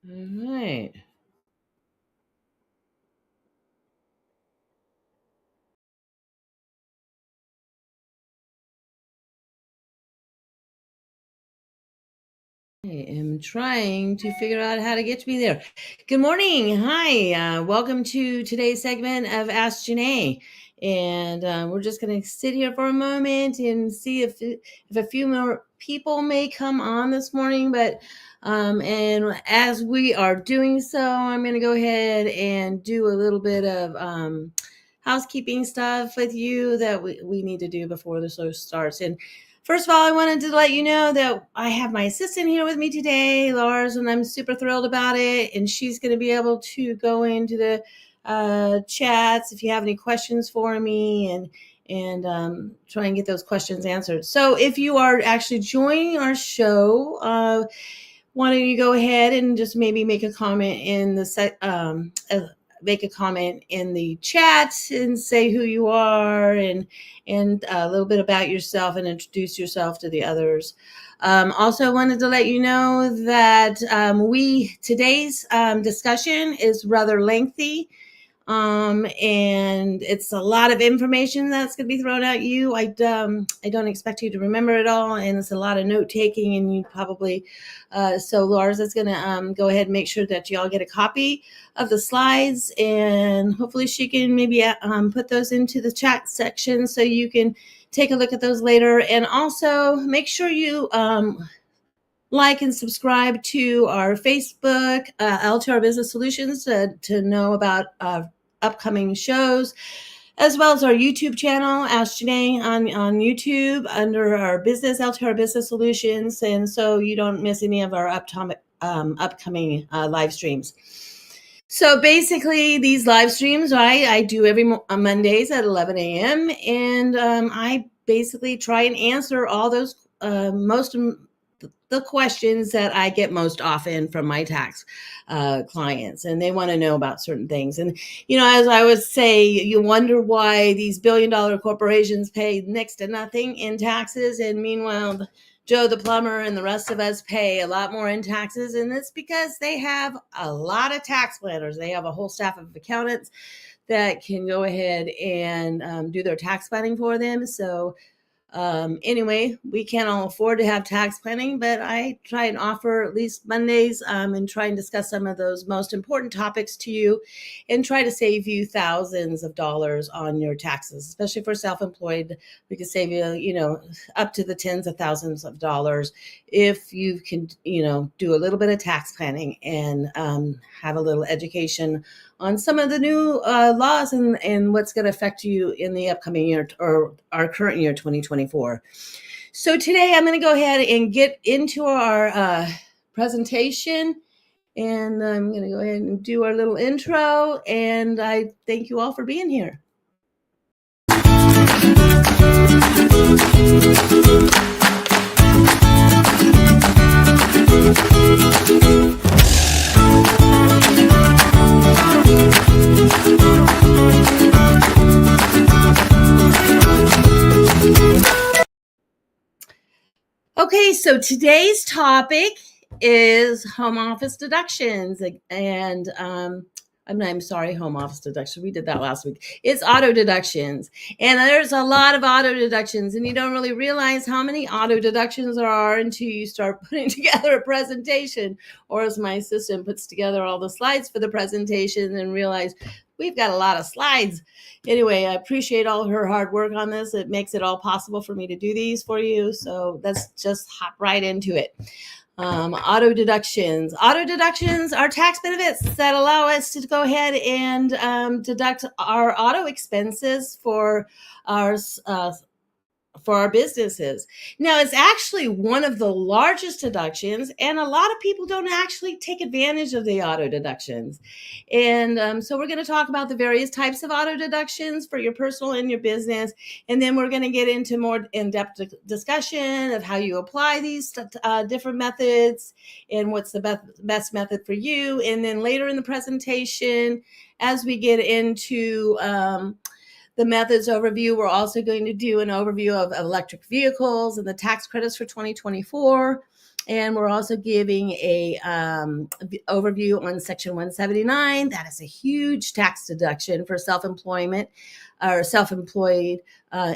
All right. I am trying to figure out how to get me there. Good morning. Hi. Welcome to today's segment of Ask Janae. And we're just going to sit here for a moment and see if a few more people may come on this morning. And as we are doing so, I'm going to go ahead and do a little bit of housekeeping stuff with you that we need to do before the show starts. And first of all, I wanted to let you know that I have my assistant here with me today, Lars, and I'm super thrilled about it. And she's going to be able to go into the chats if you have any questions for me and try and get those questions answered. So if you are actually joining our show, why don't you go ahead and just maybe make a comment in the make a comment in the chat and say who you are and a little bit about yourself and introduce yourself to the others. Also wanted to let you know that today's discussion is rather lengthy. And it's a lot of information that's going to be thrown at you. I don't expect you to remember it all, and it's a lot of note taking, and you probably, so Lars is going to go ahead and make sure that y'all get a copy of the slides, and hopefully she can maybe put those into the chat section so you can take a look at those later. And also make sure you like and subscribe to our Facebook, LTR Business Solutions, to know about upcoming shows, as well as our YouTube channel, Ask Janae on YouTube under our business, LTR Business Solutions, and so you don't miss any of our upcoming live streams. So basically, these live streams I do every Mondays at 11 a.m. And I basically try and answer all those the questions that I get most often from my tax clients, and they want to know about certain things. And, as I would say, you wonder why these billion-dollar corporations pay next to nothing in taxes. And meanwhile, Joe the plumber and the rest of us pay a lot more in taxes. And it's because they have a lot of tax planners. They have a whole staff of accountants that can go ahead and do their tax planning for them. So anyway, we can't all afford to have tax planning, but I try and offer at least Mondays and try and discuss some of those most important topics to you and try to save you thousands of dollars on your taxes, especially for self-employed. We can save you, up to the tens of thousands of dollars if you can, do a little bit of tax planning and have a little education on some of the new laws and what's going to affect you in the upcoming year or our current year, 2024. So today I'm going to go ahead and get into our presentation, and I'm going to go ahead and do our little intro, and I thank you all for being here. Okay, so today's topic is home office deductions, and I'm sorry, home office deduction. We did that last week. It's auto deductions, and there's a lot of auto deductions, and you don't really realize how many auto deductions there are until you start putting together a presentation, or as my assistant puts together all the slides for the presentation and realize we've got a lot of slides. Anyway, I appreciate all her hard work on this. It makes it all possible for me to do these for you. So let's just hop right into it. Auto deductions. Auto deductions are tax benefits that allow us to go ahead and deduct our auto expenses for our businesses. Now, it's actually one of the largest deductions, and a lot of people don't actually take advantage of the auto deductions. And so we're going to talk about the various types of auto deductions for your personal and your business, and then we're going to get into more in-depth discussion of how you apply these different methods and what's the best method for you. And then later in the presentation, as we get into the methods overview, we're also going to do an overview of electric vehicles and the tax credits for 2024. And we're also giving a overview on Section 179. That is a huge tax deduction for self-employment or self-employed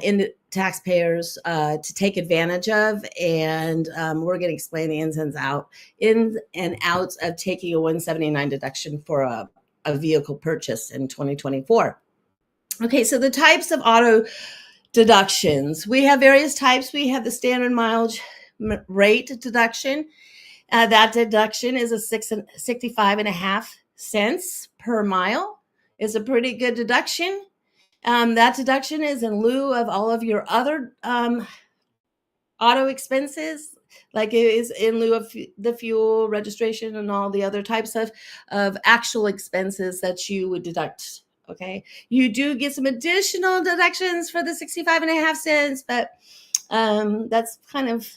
in taxpayers to take advantage of. And we're going to explain the ins and outs of taking a 179 deduction for a vehicle purchase in 2024. Okay, so the types of auto deductions. We have various types. We have the standard mileage rate deduction. That deduction is a 65.5 cents per mile. It's a pretty good deduction. That deduction is in lieu of all of your other auto expenses, like it is in lieu of the fuel registration and all the other types of actual expenses that you would deduct. Okay, you do get some additional deductions for the 65.5 cents, but that's kind of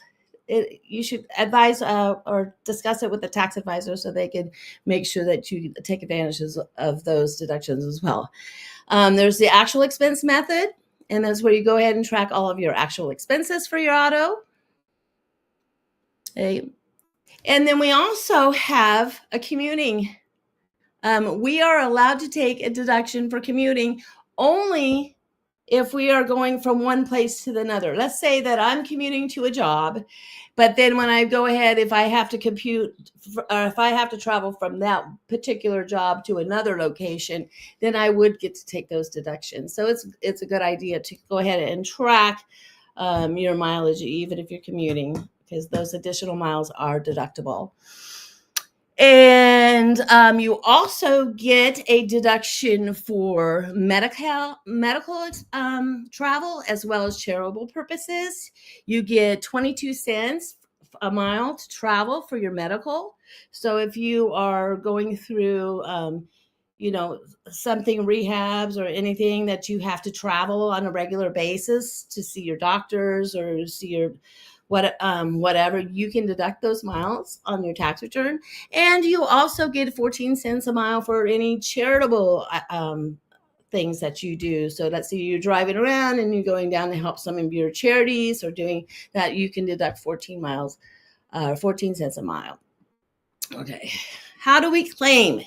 it. You should advise or discuss it with the tax advisor so they can make sure that you take advantages of those deductions as well. There's the actual expense method, and that's where you go ahead and track all of your actual expenses for your auto. Okay. And then we also have a commuting. We are allowed to take a deduction for commuting only if we are going from one place to another. Let's say that I'm commuting to a job, but then when I go ahead, if I have to compute, or if I have to travel from that particular job to another location, then I would get to take those deductions. So it's a good idea to go ahead and track your mileage, even if you're commuting, because those additional miles are deductible. And you also get a deduction for medical travel as well as charitable purposes. You get 22 cents a mile to travel for your medical. So if you are going through, something rehabs or anything that you have to travel on a regular basis to see your doctors or see your whatever, you can deduct those miles on your tax return. And you also get 14 cents a mile for any charitable things that you do. So let's say you're driving around and you're going down to help some of your charities or doing that, you can deduct 14 cents a mile. Okay. How do we claim?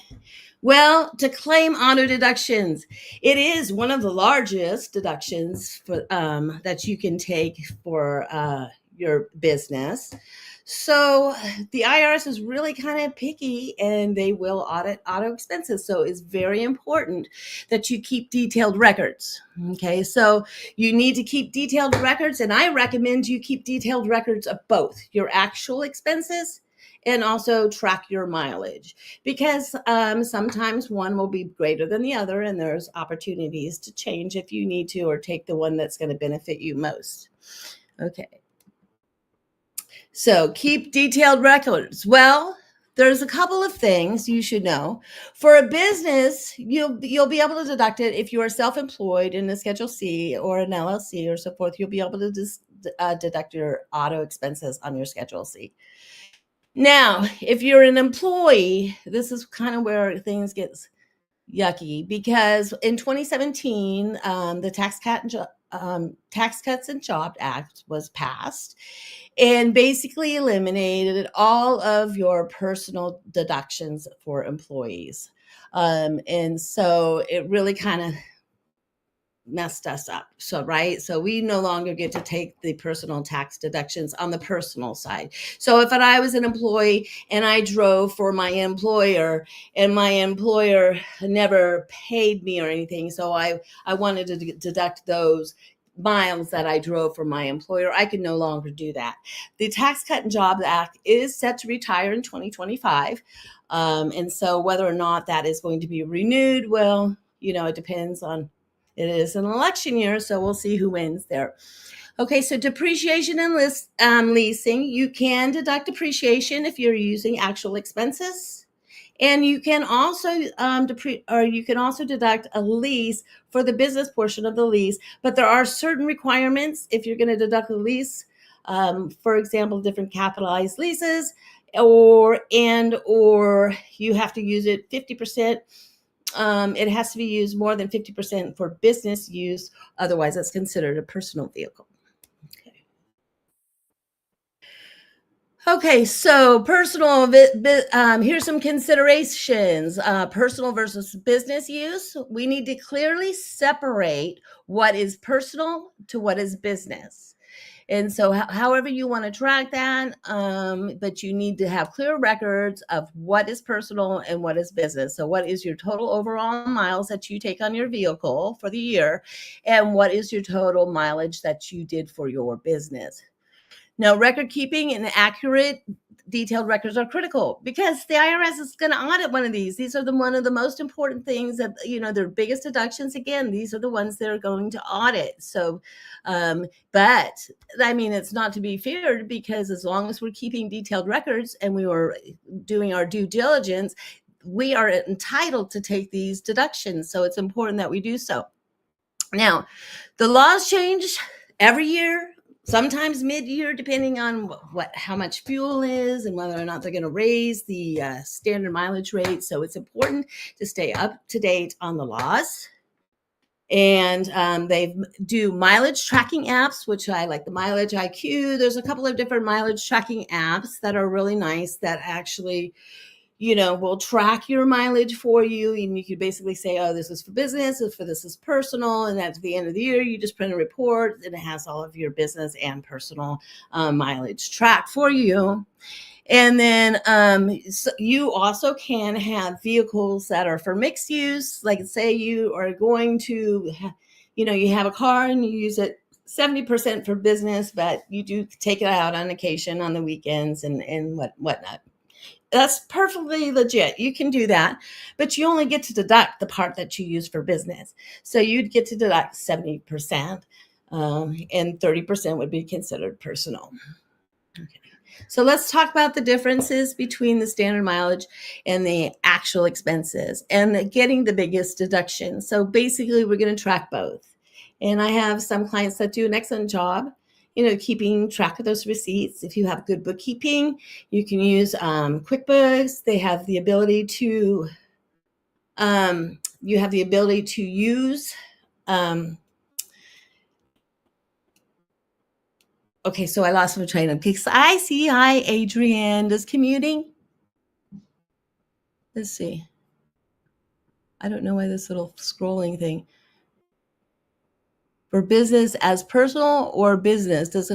Well, to claim auto deductions, it is one of the largest deductions for, that you can take for your business. So the IRS is really kind of picky and they will audit auto expenses. So it's very important that you keep detailed records. Okay, so you need to keep detailed records, and I recommend you keep detailed records of both your actual expenses and also track your mileage, because sometimes one will be greater than the other, and there's opportunities to change if you need to, or take the one that's going to benefit you most. Okay. So keep detailed records. Well, there's a couple of things you should know. For a business, you'll be able to deduct it if you are self-employed in a Schedule C or an LLC or so forth. You'll be able to deduct your auto expenses on your Schedule C. Now, if you're an employee, this is kind of where things get yucky, because in 2017, the Tax Cuts and Jobs Act was passed and basically eliminated all of your personal deductions for employees. And so it really kind of messed us up. So we no longer get to take the personal tax deductions on the personal side. So if I was an employee and I drove for my employer and my employer never paid me or anything, so I wanted to deduct those miles that I drove for my employer, I can no longer do that. The Tax Cut and Jobs Act is set to retire in 2025. And so whether or not that is going to be renewed, well, it depends on, it is an election year, so we'll see who wins there. Okay, so depreciation and leasing, you can deduct depreciation if you're using actual expenses. And you can also deduct a lease for the business portion of the lease, but there are certain requirements if you're going to deduct the lease. For example, different capitalized leases, or you have to use it 50%. It has to be used more than 50% for business use. Otherwise, it's considered a personal vehicle. Okay, so personal, here's some considerations. Personal versus business use. We need to clearly separate what is personal to what is business. And so, however you want to track that, but you need to have clear records of what is personal and what is business. So, what is your total overall miles that you take on your vehicle for the year, and what is your total mileage that you did for your business? Now, record keeping and accurate, detailed records are critical because the IRS is going to audit one of these. These are one of the most important things that, their biggest deductions. Again, these are the ones they're going to audit. So, but I mean, it's not to be feared because as long as we're keeping detailed records and we were doing our due diligence, we are entitled to take these deductions. So it's important that we do so. Now, the laws change every year, sometimes mid-year, depending on how much fuel is and whether or not they're going to raise the standard mileage rate. So it's important to stay up to date on the laws. And they do mileage tracking apps, which I like the Mileage IQ. There's a couple of different mileage tracking apps that are really nice that actually will track your mileage for you. And you could basically say, oh, this is for business, this is personal. And at the end of the year, you just print a report and it has all of your business and personal mileage tracked for you. And then so you also can have vehicles that are for mixed use. Like say you are going to, you have a car and you use it 70% for business, but you do take it out on occasion on the weekends and whatnot. That's perfectly legit. You can do that, but you only get to deduct the part that you use for business. So you'd get to deduct 70%, and 30% would be considered personal. Okay. So let's talk about the differences between the standard mileage and the actual expenses and getting the biggest deduction. So basically, we're going to track both. And I have some clients that do an excellent job keeping track of those receipts. If you have good bookkeeping, you can use QuickBooks. They have the ability to, use, okay, so I lost my train of thought. I see. Hi, Adrienne. Does commuting? Let's see. I don't know why this little scrolling thing. For business as personal or business?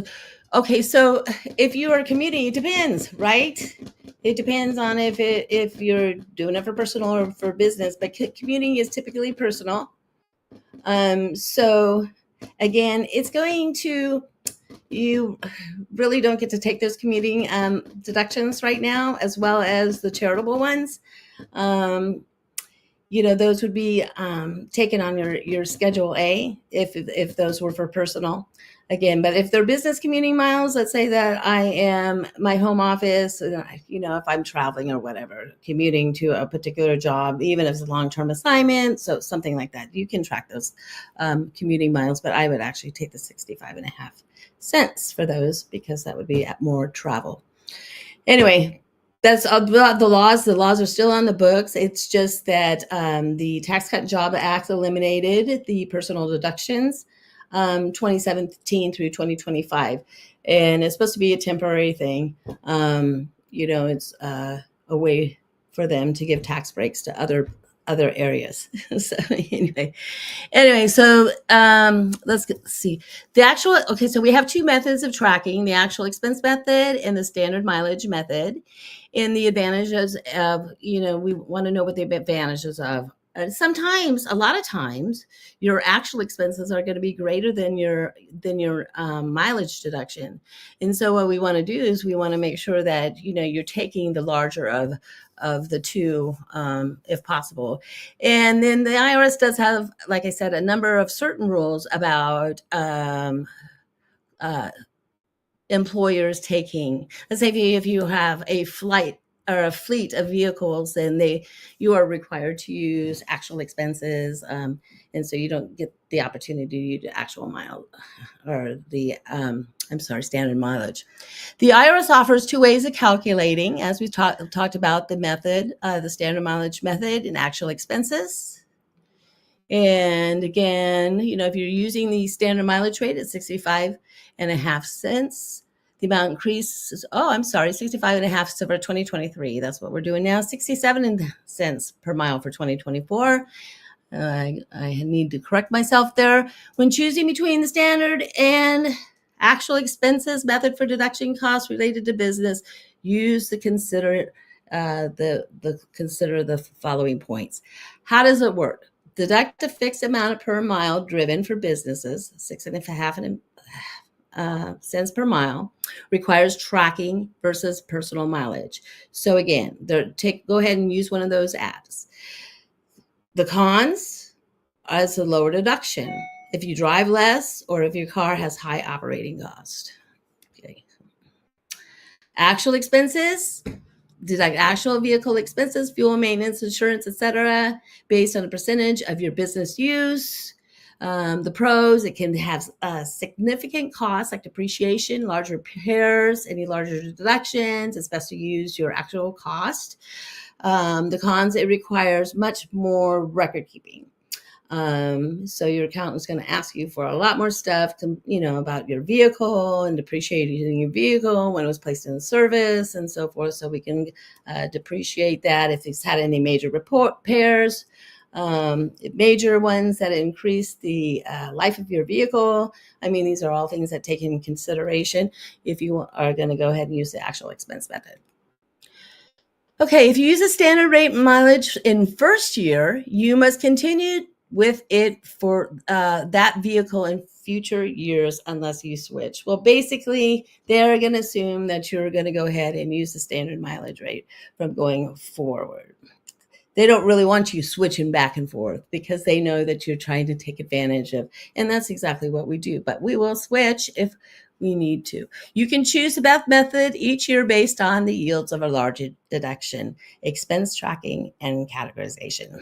Okay, so if you are commuting, it depends, right? It depends on if you're doing it for personal or for business, but commuting is typically personal. So again, it's going to, you really don't get to take those commuting deductions right now, as well as the charitable ones. Those would be taken on your Schedule A if those were for personal. Again, but if they're business commuting miles, let's say that I am my home office, if I'm traveling or whatever, commuting to a particular job, even if it's a long-term assignment, so something like that, you can track those commuting miles, but I would actually take the 65.5 cents for those because that would be more travel. Anyway, that's about the laws. The laws are still on the books. It's just that the Tax Cut and Job Act eliminated the personal deductions 2017 through 2025. And it's supposed to be a temporary thing. It's a way for them to give tax breaks to other areas. So anyway, so let's see the actual. Okay, so we have two methods of tracking: the actual expense method and the standard mileage method. And the advantages of, we want to know what the advantages of. Sometimes, a lot of times, your actual expenses are going to be greater than your mileage deduction. And so, what we want to do is we want to make sure that you're taking the larger of the two, if possible. And then the IRS does have, like I said, a number of certain rules about employers taking. Let's say if you have a flight or a fleet of vehicles, then you are required to use actual expenses, and so you don't get the opportunity to actual mile or the standard mileage. The IRS offers two ways of calculating, as we talked about, the method, the standard mileage method, and actual expenses. And again, if you're using the standard mileage rate at 65.5 cents, The amount increases, 65 and a half cents for 2023. That's what we're doing now. 67 cents per mile for 2024. I need to correct myself there. When choosing between the standard and actual expenses method for deduction costs related to business, consider the following points. How does it work? Deduct a fixed amount per mile driven for businesses, 6.5 cents per mile, requires tracking versus personal mileage. So again, go ahead and use one of those apps. The cons is a lower deduction if you drive less or if your car has high operating cost. Okay. Actual expenses, deduct actual vehicle expenses, fuel, maintenance, insurance, etc., based on a percentage of your business use. The pros, it can have significant costs like depreciation, large repairs, any larger deductions. It's best to use your actual cost. The cons, it requires much more record keeping. So your accountant's going to ask you for a lot more stuff, about your vehicle and depreciating your vehicle when it was placed in service and so forth. So we can depreciate that if it's had any major repairs, major ones that increase the life of your vehicle. These are all things that take into consideration if you are going to go ahead and use the actual expense method. Okay, if you use a standard rate mileage in first year, you must continue with it for that vehicle in future years unless you switch. Well, basically, they're going to assume that you're going to go ahead and use the standard mileage rate from going forward. They don't really want you switching back and forth because they know that you're trying to take advantage of, and that's exactly what we do. But we will switch if we need to. You can choose the best method each year based on the yields of a large deduction, expense tracking, and categorization.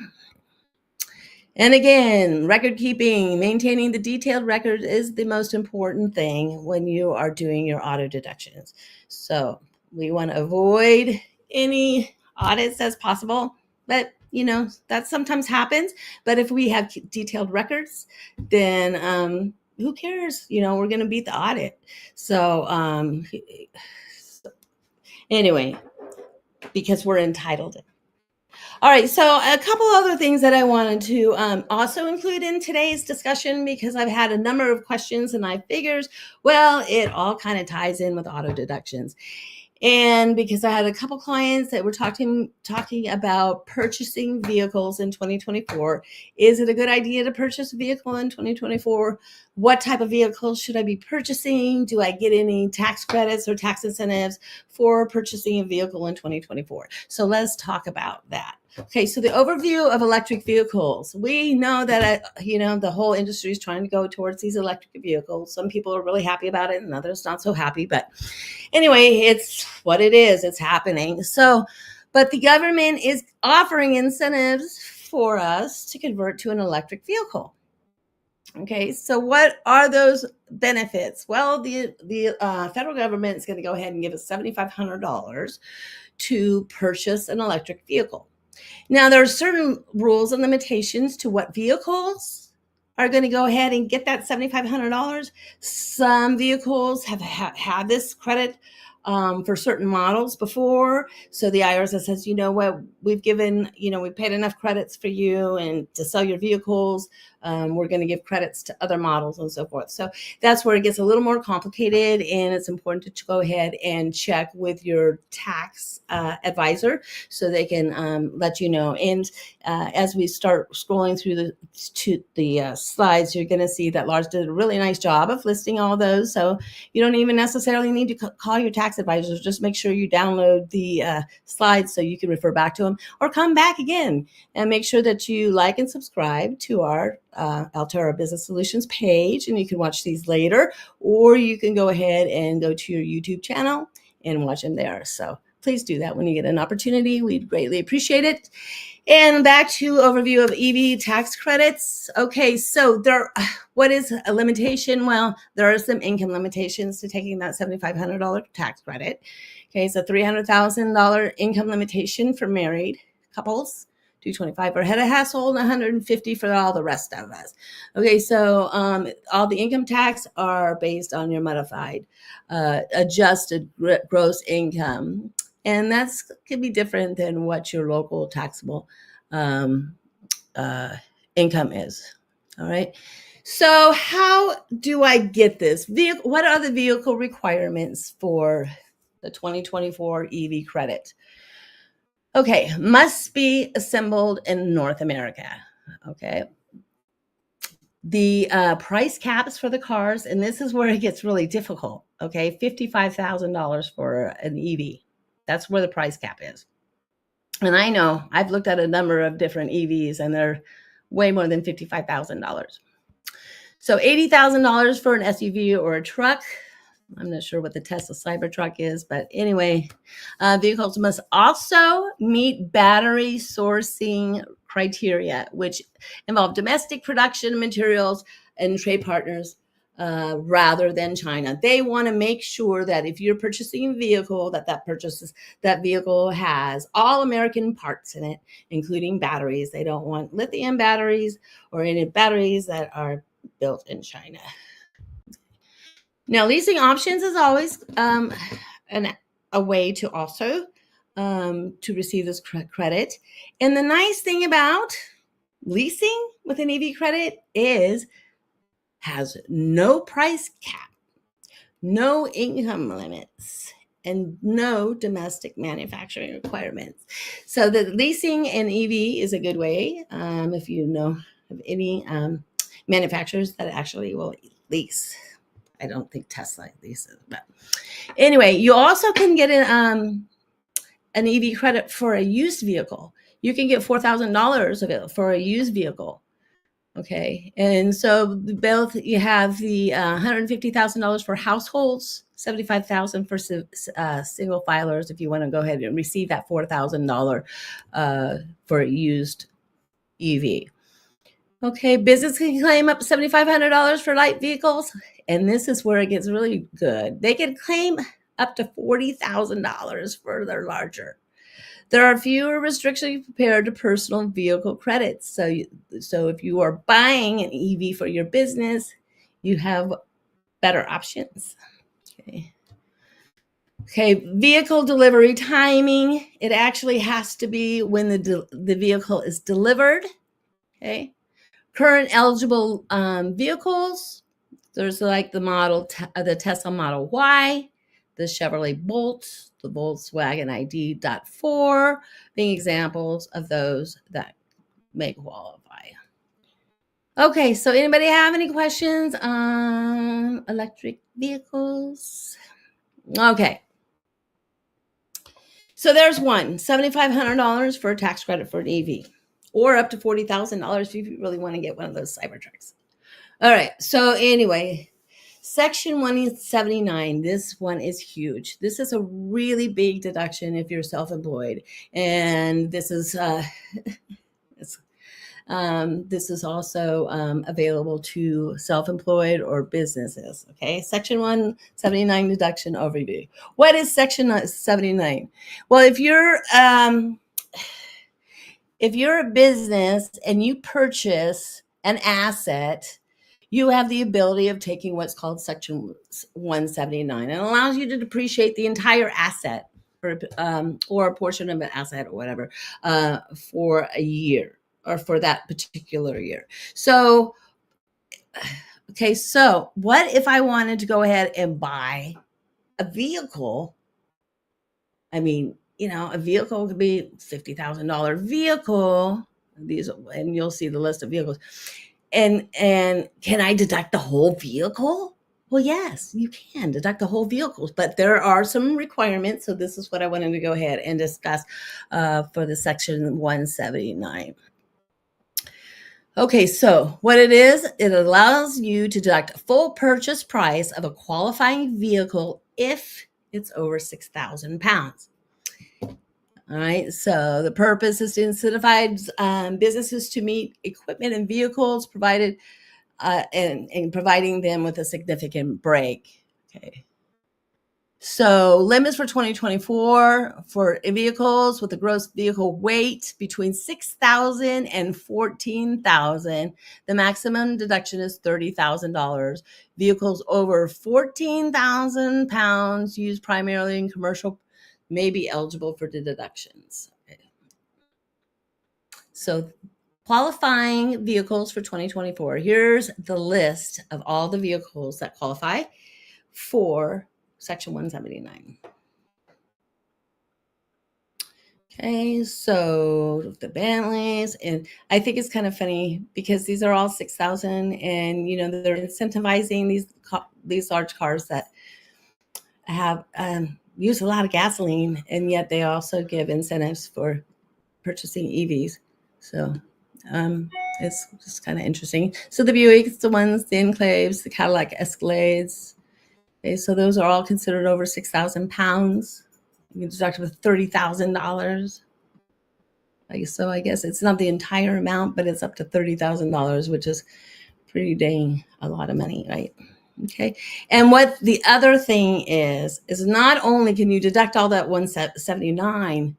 And again, record keeping, maintaining the detailed record is the most important thing when you are doing your auto deductions. So we want to avoid any audits as possible, but that sometimes happens. But if we have detailed records, then who cares? We're going to beat the audit. So anyway, because we're entitled. All right, so a couple other things that I wanted to also include in today's discussion, because I've had a number of questions and I figures, well, it all kind of ties in with auto deductions. And because I had a couple clients that were talking about purchasing vehicles in 2024. Is it a good idea to purchase a vehicle in 2024? What type of vehicle should I be purchasing? Do I get any tax credits or tax incentives for purchasing a vehicle in 2024? So let's talk about that. Okay, so the overview of electric vehicles. We know that, the whole industry is trying to go towards these electric vehicles. Some people are really happy about it and others not so happy. But anyway, it's what it is. It's happening. So, but the government is offering incentives for us to convert to an electric vehicle. Okay, so what are those benefits? Well, the federal government is going to go ahead and give us $7,500 to purchase an electric vehicle. Now, there are certain rules and limitations to what vehicles are going to go ahead and get that $7,500. Some vehicles have had this credit for certain models before. So the IRS says, we've given, we paid enough credits for you and to sell your vehicles. We're going to give credits to other models and so forth. So that's where it gets a little more complicated, and it's important to go ahead and check with your tax advisor so they can let you know. And as we start scrolling through the slides, you're going to see that Lars did a really nice job of listing all those. So you don't even necessarily need to call your tax advisors. Just make sure you download the slides so you can refer back to them, or come back again and make sure that you like and subscribe to our Altera Business Solutions page, and you can watch these later, or you can go ahead and go to your YouTube channel and watch them there. So please do that when you get an opportunity. We'd greatly appreciate it. And back to overview of EV tax credits. Okay, so what is a limitation? Well, there are some income limitations to taking that $7,500 tax credit. Okay, so $300,000 income limitation for married couples, 225 for head of household, 150 for all the rest of us. Okay, so all the income tax are based on your modified adjusted gross income, and that's could be different than what your local taxable um, income is. All right. So how do I get this vehicle? What are the vehicle requirements for the 2024 EV credit? Okay, must be assembled in North America. Okay. The price caps for the cars, and this is where it gets really difficult. Okay, $55,000 for an EV. That's where the price cap is. And I know I've looked at a number of different EVs, and they're way more than $55,000. So $80,000 for an SUV or a truck. I'm not sure what the Tesla Cybertruck is, but anyway, vehicles must also meet battery sourcing criteria, which involve domestic production materials and trade partners rather than China. They want to make sure that if you're purchasing a vehicle, that vehicle has all American parts in it, including batteries. They don't want lithium batteries or any batteries that are built in China. Now, leasing options is always a way to also to receive this credit. And the nice thing about leasing with an EV credit is has no price cap, no income limits, and no domestic manufacturing requirements. So the leasing an EV is a good way if you know of any manufacturers that actually will lease. I don't think Tesla leases, but anyway, you also can get an EV credit for a used vehicle. You can get $4,000 of it for a used vehicle. Okay, and so both you have the $150,000 for households, $75,000 for single filers. If you want to go ahead and receive that $4,000 for a used EV. Okay, business can claim up to $7,500 for light vehicles, and this is where it gets really good. They can claim up to $40,000 for their larger. There are fewer restrictions compared to personal vehicle credits. So if you are buying an EV for your business, you have better options. Okay, vehicle delivery timing. It actually has to be when the vehicle is delivered. Okay. Current eligible vehicles, there's like the Tesla Model Y, the Chevrolet Bolt, the Volkswagen ID.4 being examples of those that may qualify. Okay, so anybody have any questions on electric vehicles? Okay. So there's one, $7,500 for a tax credit for an EV, or up to $40,000 if you really want to get one of those Cybertrucks. All right. So anyway, Section 179, this one is huge. This is a really big deduction if you're self-employed. And this is also available to self-employed or businesses. Okay, Section 179 deduction overview. What is Section 79? Well, if you're a business and you purchase an asset, you have the ability of taking what's called Section 179. It allows you to depreciate the entire asset or a portion of an asset or whatever for a year or for that particular year. So, okay, so what if I wanted to go ahead and buy a vehicle? I mean, a vehicle could be $50,000 vehicle. And you'll see the list of vehicles. And can I deduct the whole vehicle? Well, yes, you can deduct the whole vehicles, but there are some requirements. So this is what I wanted to go ahead and discuss for the Section 179. Okay, so what it is, it allows you to deduct full purchase price of a qualifying vehicle if it's over 6,000 pounds. All right, so the purpose is to incentivize businesses to meet equipment and vehicles provided and providing them with a significant break. Okay. So limits for 2024 for vehicles with a gross vehicle weight between 6,000 and 14,000. The maximum deduction is $30,000. Vehicles over 14,000 pounds used primarily in commercial may be eligible for the deductions. Okay. So qualifying vehicles for 2024. Here's the list of all the vehicles that qualify for Section 179. Okay, so the Bentleys, and I think it's kind of funny because these are all 6,000, and they're incentivizing these large cars that have use a lot of gasoline, and yet they also give incentives for purchasing EVs. So it's just kind of interesting. So the Buicks, the ones, the Enclaves, the Cadillac Escalades. Okay, so those are all considered over 6,000 pounds. You can deduct with $30,000. So I guess it's not the entire amount, but it's up to $30,000, which is pretty dang a lot of money, right? Okay. And what the other thing is not only can you deduct all that 179,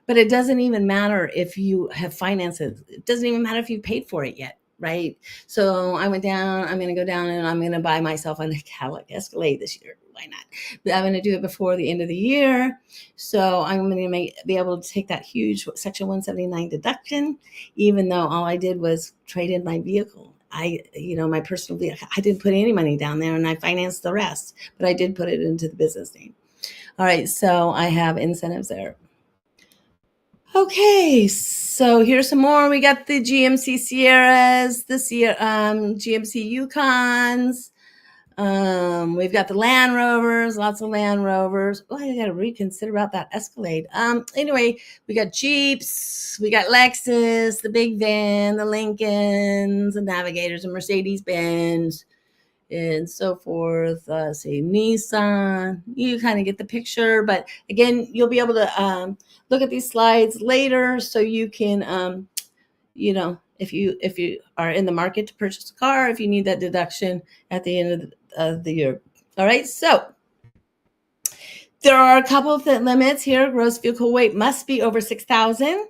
but it doesn't even matter if you have finances. It doesn't even matter if you paid for it yet, right? So I'm going to go down and I'm going to buy myself a Cadillac Escalade this year. Why not? But I'm going to do it before the end of the year. So I'm going to be able to take that huge Section 179 deduction, even though all I did was trade in my vehicle. My personal vehicle, I didn't put any money down there and I financed the rest, but I did put it into the business name. All right. So I have incentives there. Okay, so here's some more. We got the GMC Sierras, the GMC Yukons. We've got the Land Rovers, lots of Land Rovers. Oh, I got to reconsider about that Escalade. Anyway, we got Jeeps, we got Lexus, the Big Van, the Lincolns, the Navigators, and Mercedes-Benz, and so forth. Say Nissan. You kind of get the picture, but again, you'll be able to look at these slides later, so you can, if you are in the market to purchase a car, if you need that deduction at the end of the year. All right, so there are a couple of limits here. Gross vehicle weight must be over 6,000.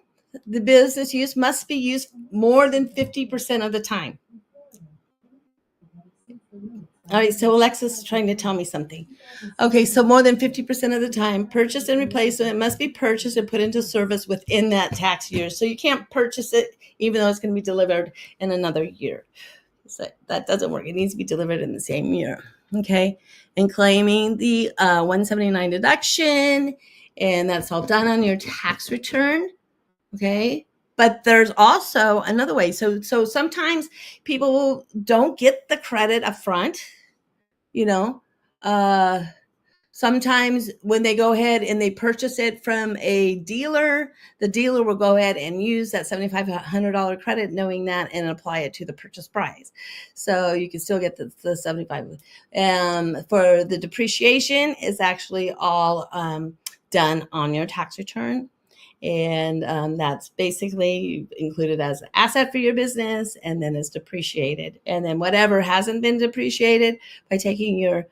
The business use must be used more than 50% of the time. All right, so Alexis is trying to tell me something. Okay, so more than 50% of the time, purchase and replacement must be purchased and put into service within that tax year. So you can't purchase it even though it's going to be delivered in another year. So that doesn't work. It needs to be delivered in the same year. Okay, and claiming the 179 deduction, and that's all done on your tax return. Okay. But there's also another way. So sometimes people don't get the credit up front, sometimes when they go ahead and they purchase it from a dealer, the dealer will go ahead and use that $7,500 credit, knowing that, and apply it to the purchase price. So you can still get the 75. For the depreciation is actually all done on your tax return. And that's basically included as an asset for your business, and then it's depreciated. And then whatever hasn't been depreciated, by taking your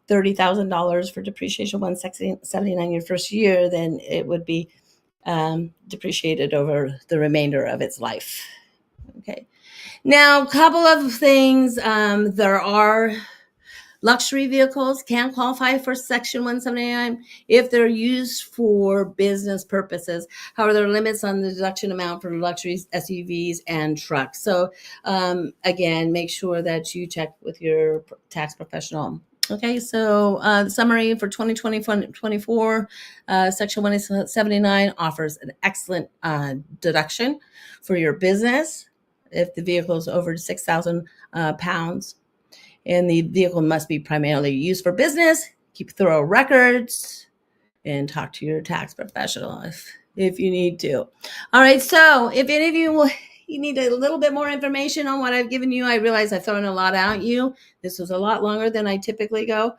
$30,000 for depreciation 179 your first year, then it would be depreciated over the remainder of its life. Okay. Now, a couple of things. There are luxury vehicles can qualify for Section 179 if they're used for business purposes. However, there are limits on the deduction amount for luxury SUVs and trucks. So again, make sure that you check with your tax professional. Okay, so the summary for 2024, Section 179 offers an excellent deduction for your business if the vehicle is over 6,000 pounds. And the vehicle must be primarily used for business. Keep thorough records and talk to your tax professional if you need to. All right, so if any of you need a little bit more information on what I've given you, I realize I've thrown a lot at you. This was a lot longer than I typically go,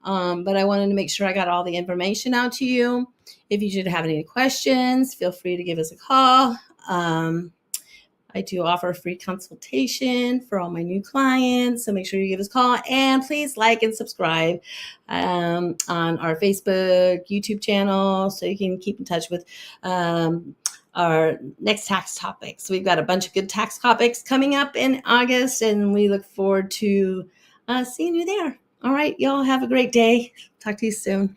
but I wanted to make sure I got all the information out to you. If you should have any questions, feel free to give us a call. I do offer a free consultation for all my new clients. So make sure you give us a call, and please like and subscribe on our Facebook, YouTube channel, so you can keep in touch with our next tax topics. We've got a bunch of good tax topics coming up in August, and we look forward to seeing you there. All right, y'all have a great day. Talk to you soon.